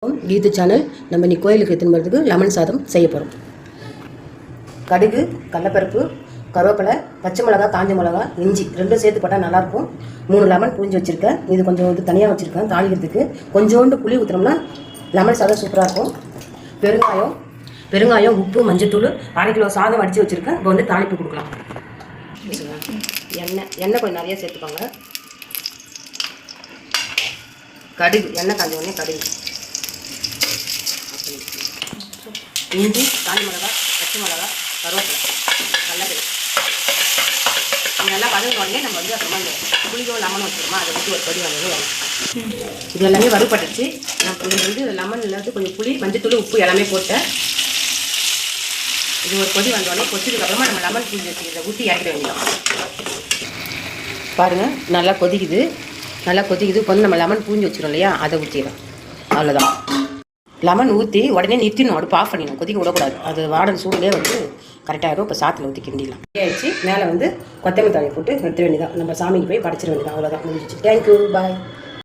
கீது channel. நம்ம இன்னைக்கு கோயிலுக்கு எடுத்துன்னு போகிறதுக்கு லெமன் சாதம் செய்ய போகிறோம். கடுகு, கடலப்பருப்பு, கருவேப்பிலை, பச்சை மிளகா, காஞ்ச மிளகா, இஞ்சி ரெண்டும் சேர்த்து போட்டால் நல்லாயிருக்கும். 3 லெமன் புழிஞ்சு வச்சுருக்கேன். இது கொஞ்சம் தனியாக வச்சுருக்கேன் தாளிக்கிறதுக்கு. கொஞ்சோண்டு புளி ஊற்றுனோம்னா லெமன் சாதம் சூப்பராக இருக்கும். பெருங்காயம், உப்பு, மஞ்சத்தூள், 1/2 கிலோ சாதம் அடித்து வச்சுருக்கேன். இப்போ வந்து தாளிப்பு கொடுக்கலாம். எண்ணெய் கொஞ்சம் நிறைய சேர்த்துப்பாங்க. கடுகு, எண்ணெய் காஞ்ச உடனே கடுகு, இஞ்சி, காஞ்ச மிளகா, பச்சை மிளகா, கருவேப்பிலை, கடலப்பருப்பு இதெல்லாம் வதங்கின உடனே நம்ம வந்து அப்புறமா இந்த புளியோ லெமனும் வச்சுருமா அதை ஊற்றி ஒரு கொதி வந்தது வரும். இது எல்லாமே வறுபட்டுச்சு. நான் வந்து லெமன் இல்லாத கொஞ்சம் புளி, மஞ்சத்தூள், உப்பு எல்லாமே போட்டேன். இது ஒரு கொதி வந்தோடனே கொதிச்சதுக்கப்புறமா நம்ம லெமன் புளி வச்சுக்கிறத ஊற்றி இறக்கிட வேண்டியதான். பாருங்கள், நல்லா கொதிக்குது. இப்போ வந்து நம்ம லெமன் பூஞ்சி வச்சுருவோம் இல்லையா, அதை ஊற்றிடும். அவ்வளோதான். லெமன் ஊற்றி உடனே நிறுத்திடணும், அடுப்பு ஆஃப் பண்ணிடணும், கொதிக்க விடக்கூடாது. அது வாடகை சூடுலேயே வந்து கரெக்டாகிடும். இப்போ சாத்தில் ஊற்றி கிண்டிடலாம். ஆயிடுச்சு. மேலே வந்து கொத்தமல்லி தழை போட்டு நிறுத்த வேண்டியதான். நம்ம சாமிக்கு போய் படைச்சிட வேண்டியதான். அவ்வளோதான், முடிஞ்சிச்சு. தேங்க்யூ, பாய்.